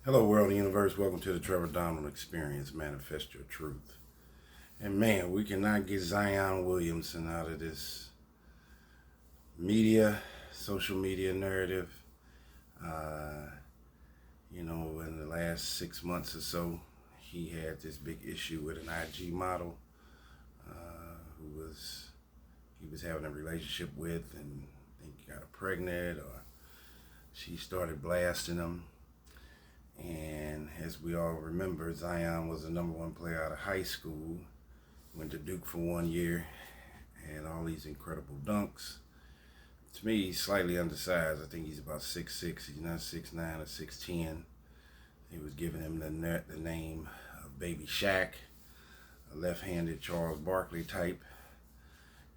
Hello, world and universe. Welcome to the Trevor Donald Experience. Manifest your truth. And man, we cannot get Zion Williamson out of this media, social media narrative. Uh, in the last 6 months or so, he had this big issue with an IG model who he was having a relationship with, and I think got her pregnant, or she started blasting him. And as we all remember, Zion was the number one player out of high school, went to Duke for 1 year, had all these incredible dunks. To me, he's slightly undersized. I think he's about 6'6". He's not 6'9" or 6'10". He was giving him the name of Baby Shaq, a left-handed Charles Barkley type.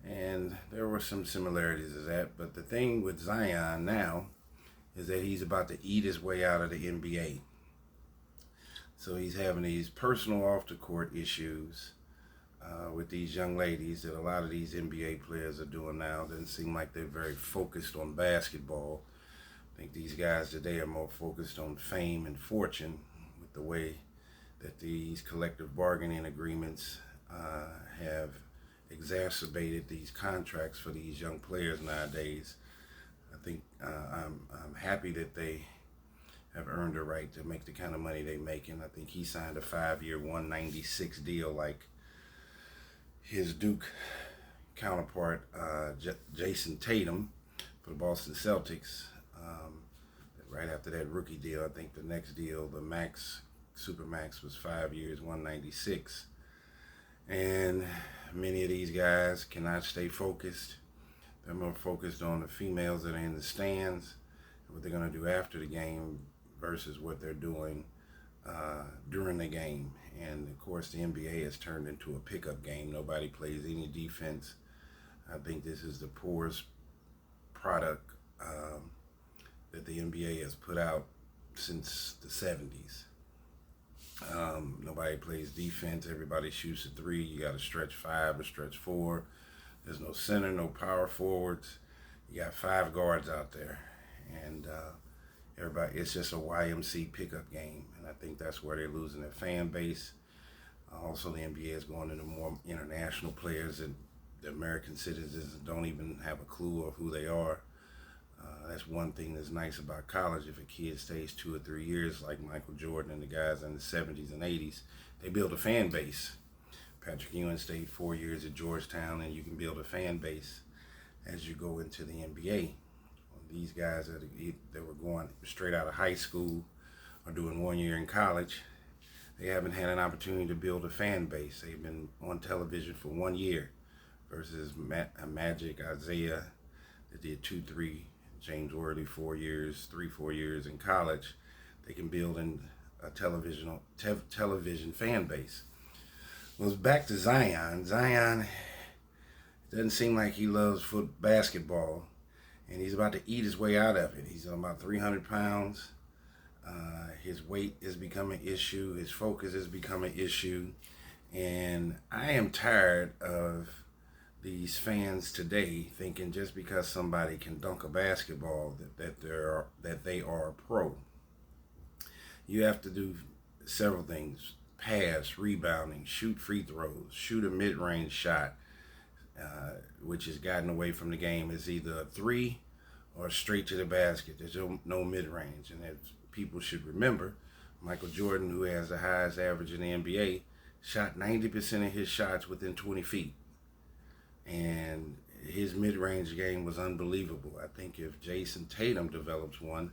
And there were some similarities to that. But the thing with Zion now is that he's about to eat his way out of the NBA. So he's having these personal off-the-court issues with these young ladies that a lot of these NBA players are doing now. Doesn't seem like they're very focused on basketball. I think these guys today are more focused on fame and fortune with the way that these collective bargaining agreements have exacerbated these contracts for these young players nowadays. I think I'm happy that they have earned a right to make the kind of money they make, and I think he signed a 5-year, 196 deal like his Duke counterpart, Jason Tatum, for the Boston Celtics. Right after that rookie deal, I think the next deal, the Supermax, was 5 years, 196. And many of these guys cannot stay focused. They're more focused on the females that are in the stands, what they're going to do after the game versus what they're doing during the game. And of course, the NBA has turned into a pickup game. Nobody plays any defense. I think this is the poorest product that the NBA has put out since the 70s. Nobody plays defense. Everybody shoots a three. You got to stretch five or stretch four. There's no center, no power forwards. You got 5 guards out there. And everybody, it's just a YMC pickup game. And I think that's where they're losing their fan base. Also, the NBA is going into more international players that the American citizens don't even have a clue of who they are. That's one thing that's nice about college. If a kid stays 2 or 3 years, like Michael Jordan and the guys in the 70s and 80s, they build a fan base. Patrick Ewing stayed 4 years at Georgetown, and you can build a fan base as you go into the NBA. These guys that were going straight out of high school or doing 1 year in college, they haven't had an opportunity to build a fan base. They've been on television for 1 year versus Magic, Isaiah, that did 2, 3, James Worthy 4 years, 3, 4 years in college. They can build in a television fan base. Well, back to Zion. Zion doesn't seem like he loves basketball, and he's about to eat his way out of it. He's about 300 pounds. His weight has become an issue. His focus has become an issue. And I am tired of these fans today thinking just because somebody can dunk a basketball that they are a pro. You have to do several things: pass, rebounding, shoot free throws, shoot a mid-range shot, which has gotten away from the game. It's either a three or straight to the basket. There's no mid-range. And as people should remember, Michael Jordan, who has the highest average in the NBA, shot 90% of his shots within 20 feet. And his mid-range game was unbelievable. I think if Jason Tatum develops one,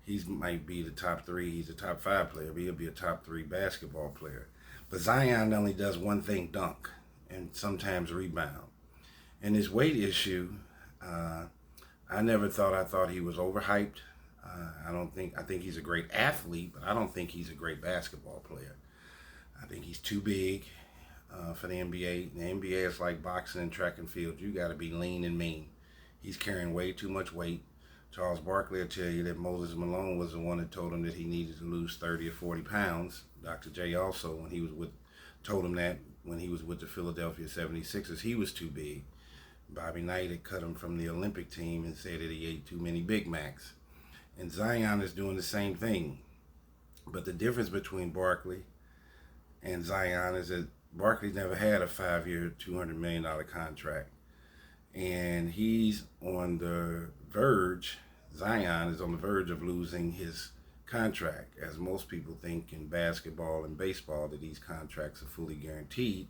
he might be the top 3. He's a top 5 player, but he'll be a top 3 basketball player. But Zion only does one thing: dunk, and sometimes rebound. And his weight issue, I never thought he was overhyped. I think he's a great athlete, but I don't think he's a great basketball player. I think he's too big for the NBA. The NBA is like boxing and track and field. You got to be lean and mean. He's carrying way too much weight. Charles Barkley will tell you that Moses Malone was the one that told him that he needed to lose 30 or 40 pounds. Dr. J also, told him that when he was with the Philadelphia 76ers, he was too big. Bobby Knight had cut him from the Olympic team and said that he ate too many Big Macs. And Zion is doing the same thing. But the difference between Barkley and Zion is that Barkley's never had a 5-year, $200 million contract. And he's on the verge, Zion is on the verge of losing his contract, as most people think in basketball and baseball that these contracts are fully guaranteed.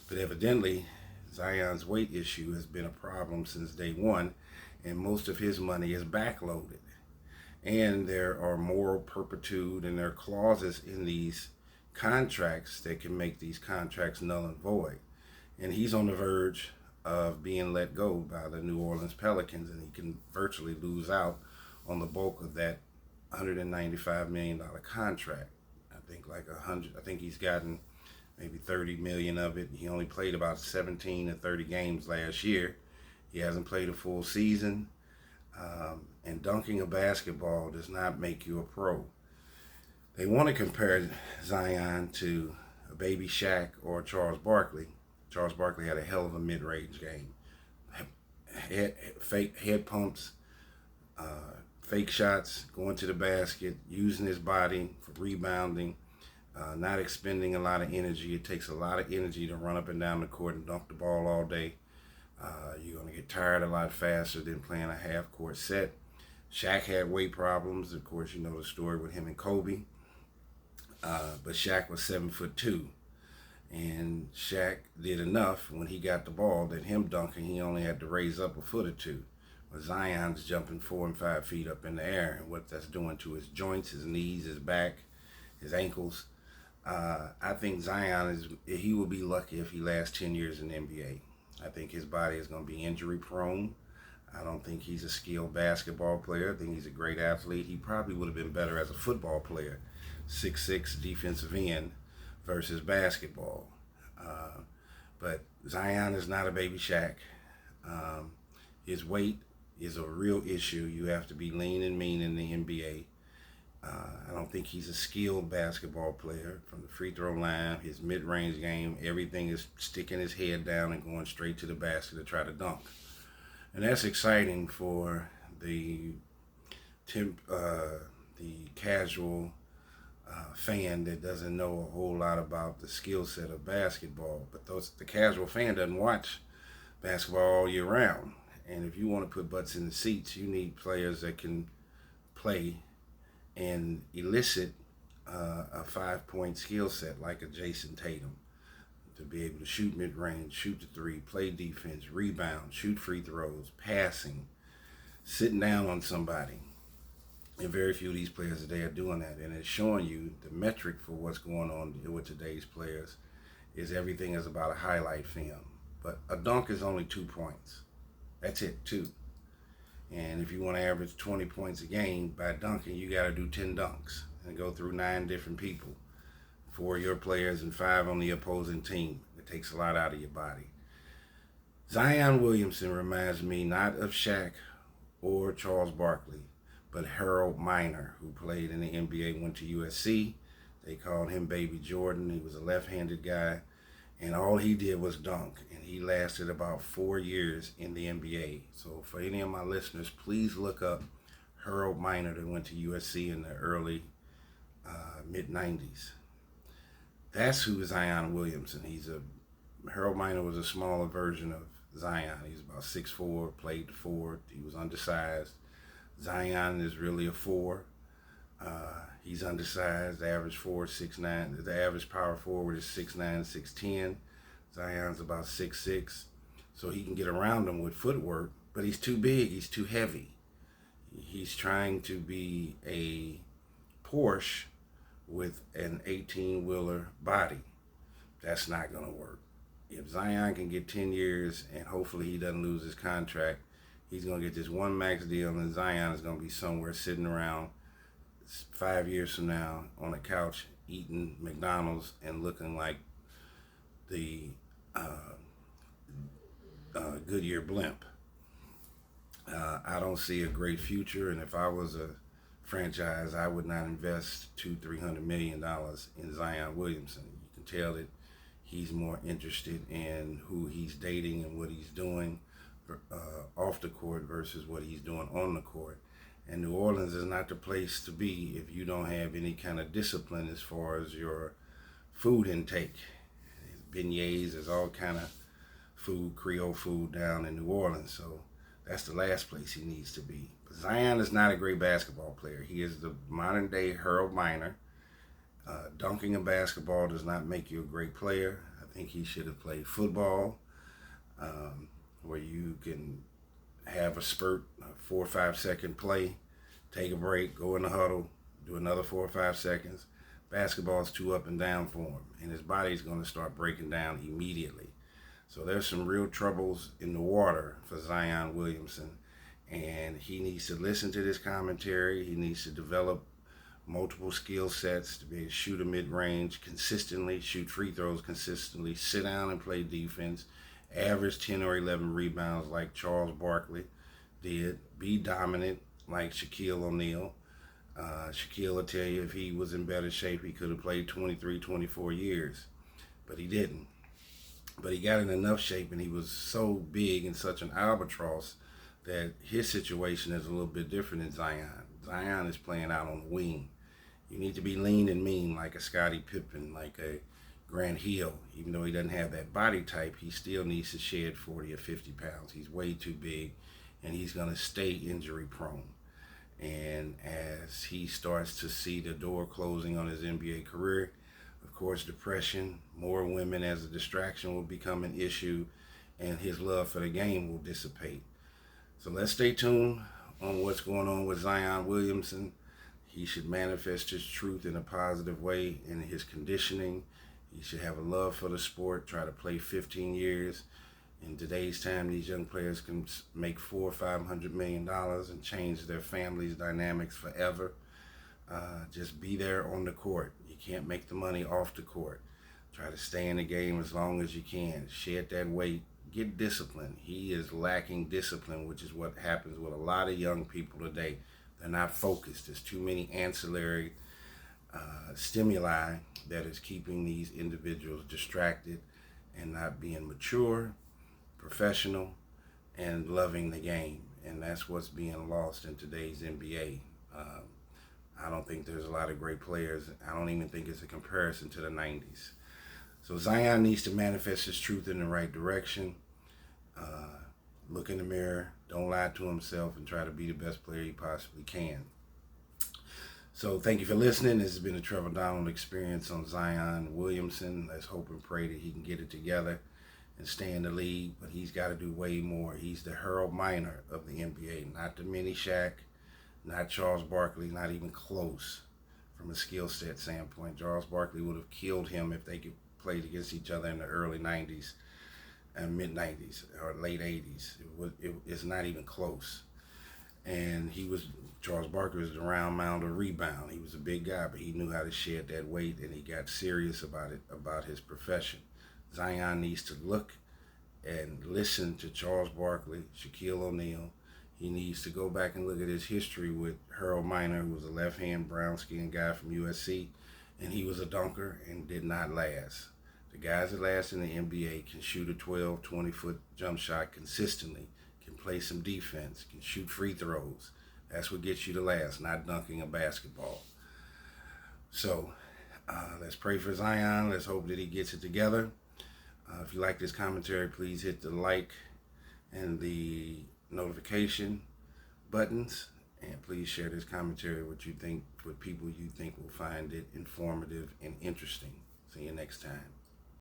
But evidently, Zion's weight issue has been a problem since day one, and most of his money is backloaded. And there are moral turpitude and there are clauses in these contracts that can make these contracts null and void. And he's on the verge of being let go by the New Orleans Pelicans, and he can virtually lose out on the bulk of that $195 million contract. I think he's gotten maybe 30 million of it. He only played about 17 to 30 games last year. He hasn't played a full season. And dunking a basketball does not make you a pro. They want to compare Zion to a baby Shaq or Charles Barkley. Charles Barkley had a hell of a mid-range game. Fake head pumps, fake shots, going to the basket, using his body for rebounding, not expending a lot of energy. It takes a lot of energy to run up and down the court and dunk the ball all day. You're going to get tired a lot faster than playing a half-court set. Shaq had weight problems. Of course, you know the story with him and Kobe. But Shaq was 7'2". And Shaq did enough when he got the ball that him dunking, he only had to raise up a foot or two. But Zion's jumping 4 and 5 feet up in the air, and what that's doing to his joints, his knees, his back, his ankles. I think he will be lucky if he lasts 10 years in the NBA. I think his body is going to be injury prone. I don't think he's a skilled basketball player. I think he's a great athlete. He probably would have been better as a football player, 6'6" defensive end versus basketball. But Zion is not a baby Shaq. His weight is a real issue. You have to be lean and mean in the NBA. I don't think he's a skilled basketball player. From the free throw line, his mid-range game, everything is sticking his head down and going straight to the basket to try to dunk. And that's exciting for the casual fan that doesn't know a whole lot about the skill set of basketball. But the casual fan doesn't watch basketball all year round. And if you want to put butts in the seats, you need players that can play and elicit a 5-point skill set like a Jason Tatum, to be able to shoot mid-range, shoot the three, play defense, rebound, shoot free throws, passing, sitting down on somebody. And very few of these players today are doing that. And it's showing you the metric for what's going on with today's players is everything is about a highlight film. But a dunk is only 2 points. That's it, 2. And if you want to average 20 points a game by dunking, you got to do 10 dunks and go through 9 different people, 4 your players and 5 on the opposing team. It takes a lot out of your body. Zion Williamson reminds me not of Shaq or Charles Barkley, but Harold Miner, who played in the NBA, went to USC. They called him Baby Jordan. He was a left-handed guy, and all he did was dunk, and he lasted about 4 years in the NBA. So for any of my listeners, please look up Harold Miner that went to USC in the early mid-90s. That's who Zion Williamson. Harold Miner was a smaller version of Zion. He's about 6'4", played the 4. He was undersized. Zion is really a 4. He's undersized. The average 6'9". The average power forward is 6'9", 6'10". Zion's about 6'6", so he can get around him with footwork, but he's too big. He's too heavy. He's trying to be a Porsche with an 18-wheeler body. That's not going to work. If Zion can get 10 years and hopefully he doesn't lose his contract, he's going to get this one max deal, and Zion is going to be somewhere sitting around 5 years from now on a couch eating McDonald's and looking like the Goodyear blimp. I don't see a great future, and if I was a franchise, I would not invest $200-300 million in Zion Williamson. You can tell that he's more interested in who he's dating and what he's doing off the court versus what he's doing on the court. And New Orleans is not the place to be if you don't have any kind of discipline as far as your food intake. Beignets, there's all kind of food, Creole food down in New Orleans. So that's the last place he needs to be. But Zion is not a great basketball player. He is the modern day Harold Miner. Dunking a basketball does not make you a great player. I think he should have played football, where you can have a spurt, a 4 or 5 second play, take a break, go in the huddle, do another 4 or 5 seconds. Basketball is too up and down for him, and his body's going to start breaking down immediately. So there's some real troubles in the water for Zion Williamson, and he needs to listen to this commentary. He needs to develop multiple skill sets to be able to shoot a mid-range consistently, shoot free throws consistently, sit down and play defense, average 10 or 11 rebounds like Charles Barkley did, be dominant like Shaquille O'Neal. Shaquille will tell you if he was in better shape, he could have played 23, 24 years, but he didn't. But he got in enough shape, and he was so big and such an albatross that his situation is a little bit different than Zion. Zion is playing out on the wing. You need to be lean and mean like a Scottie Pippen, like a Grant Hill. Even though he doesn't have that body type, he still needs to shed 40 or 50 pounds. He's way too big, and he's going to stay injury prone. And as he starts to see the door closing on his NBA career, of course, depression, more women as a distraction will become an issue, and his love for the game will dissipate. So let's stay tuned on what's going on with Zion Williamson. He should manifest his truth in a positive way in his conditioning. He should have a love for the sport, try to play 15 years. In today's time, these young players can make $400 or $500 million and change their family's dynamics forever. Just be there on the court. You can't make the money off the court. Try to stay in the game as long as you can. Shed that weight. Get discipline. He is lacking discipline, which is what happens with a lot of young people today. They're not focused. There's too many ancillary stimuli that is keeping these individuals distracted and not being mature, professional, and loving the game. And that's what's being lost in today's NBA. I don't think there's a lot of great players. I don't even think it's a comparison to the 90s. So Zion needs to manifest his truth in the right direction. Look in the mirror, don't lie to himself, and try to be the best player he possibly can. So thank you for listening. This has been the Trevor Donald Experience on Zion Williamson. Let's hope and pray that he can get it together and stay in the league, but he's got to do way more. He's the Harold Miner of the NBA, not the mini Shaq, not Charles Barkley, not even close from a skill set standpoint. Charles Barkley would have killed him if they could play against each other in the early 90s and mid 90s or late 80s. It's not even close. And Charles Barkley was a round mound of rebound. He was a big guy, but he knew how to shed that weight, and he got serious about his profession. Zion needs to look and listen to Charles Barkley, Shaquille O'Neal. He needs to go back and look at his history with Harold Miner, who was a left-hand, brown-skinned guy from USC, and he was a dunker and did not last. The guys that last in the NBA can shoot a 12, 20-foot jump shot consistently, can play some defense, can shoot free throws. That's what gets you to last, not dunking a basketball. So let's pray for Zion. Let's hope that he gets it together. If you like this commentary, please hit the like and the notification buttons, and please share this commentary with people you think will find it informative and interesting. See you next time.